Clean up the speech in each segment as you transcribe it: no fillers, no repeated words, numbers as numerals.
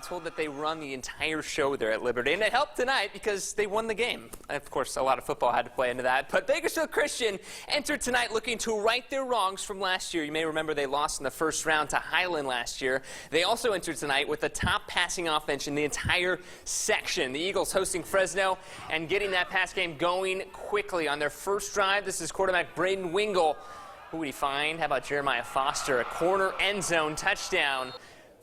told that they run the entire show there at Liberty, and it helped tonight because they won the game. Of course, a lot of football had to play into that, but Bakersfield Christian entered tonight looking to right their wrongs from last year. You may remember they lost in the first round to Highland last year. They also entered tonight with the top passing offense in the entire section. The Eagles hosting Fresno and getting that pass game going quickly on their first drive. This is quarterback Braden Wingle. Who would he find? How about Jeremiah Foster? A corner end zone touchdown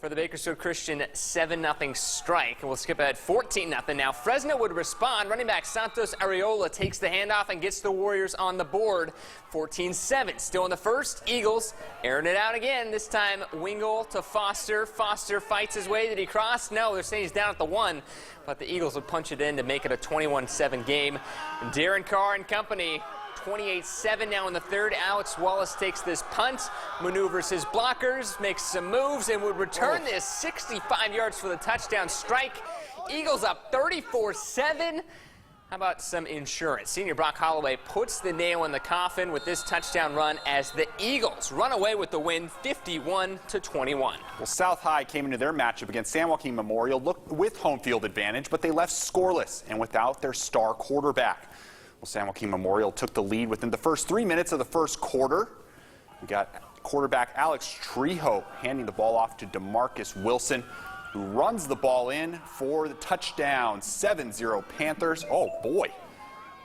for the Bakersfield Christian 7-0 strike. And we'll skip ahead 14-0. Now Fresno would respond. Running back Santos Areola takes the handoff and gets the Warriors on the board. 14-7. Still in the first. Eagles airing it out again. This time Wingle to Foster. Foster fights his way. Did he cross? No, they're saying he's down at the 1. But the Eagles would punch it in to make it a 21-7 game. And Darren Carr and company 28-7 now in the third. Alex Wallace takes this punt, maneuvers his blockers, makes some moves, and would return this 65 yards for the touchdown strike. Eagles up 34-7. How about some insurance? Senior Brock Holloway puts the nail in the coffin with this touchdown run as the Eagles run away with the win 51-21. Well, South High came into their matchup against San Joaquin Memorial with home field advantage, but they left scoreless and without their star quarterback. Well, San Joaquin Memorial took the lead within the first 3 minutes of the first quarter. We got quarterback Alex Trejo handing the ball off to DeMarcus Wilson, who runs the ball in for the touchdown. 7-0 Panthers. Oh, boy.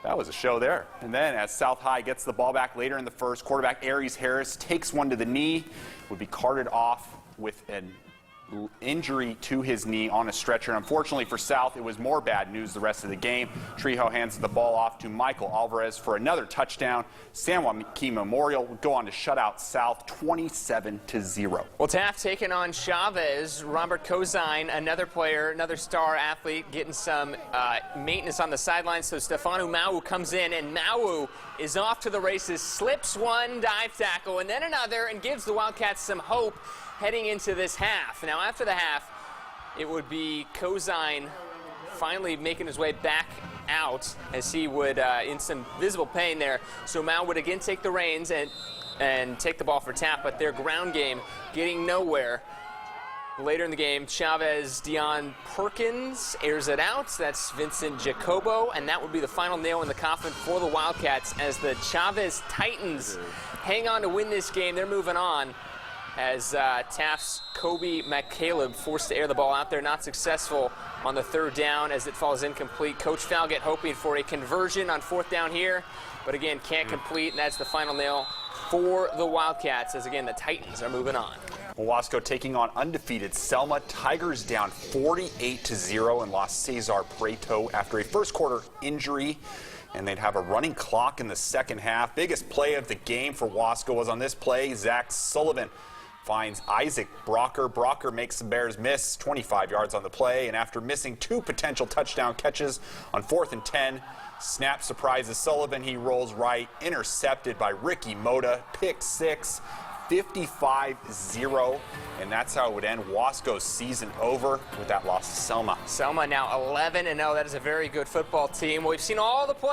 That was a show there. And then as South High gets the ball back later in the first, quarterback Aries Harris takes one to the knee, would be carted off with an injury to his knee on a stretcher. And unfortunately for South, it was more bad news the rest of the game. Trejo hands the ball off to Michael Alvarez for another touchdown. San Joaquin Memorial would go on to shut out South 27-0. Well, Taft taking on Chavez. Robert Cozine, another player, another star athlete, getting some maintenance on the sidelines. So Stefano Mau comes in, and Mau is off to the races, slips one dive tackle and then another, and gives the Wildcats some hope heading into this half. Now, after the half, it would be Cozine finally making his way back out as he would in some visible pain there. So Mau would again take the reins and take the ball for Taft, but their ground game getting nowhere. Later in the game, Chavez, Dion Perkins airs it out. That's Vincent Jacobo, and that would be the final nail in the coffin for the Wildcats as the Chavez Titans hang on to win this game. They're moving on as Taft's Kobe McCaleb forced to air the ball out there, not successful on the third down as it falls incomplete. Coach Falgett hoping for a conversion on fourth down here, but again, can't complete, and that's the final nail for the Wildcats as, again, the Titans are moving on. Wasco taking on undefeated Selma. Tigers down 48-0 and lost Cesar Preto after a first quarter injury. And they'd have a running clock in the second half. Biggest play of the game for Wasco was on this play. Zach Sullivan finds Isaac Brocker. Brocker makes the Bears miss 25 yards on the play. And after missing 2 potential touchdown catches on 4th and 10, snap surprises Sullivan. He rolls right, intercepted by Ricky Moda. Pick 6. 55-0, and that's how it would end Wasco's season over with that loss to Selma. Selma now 11-0. That is a very good football team. We've seen all the play.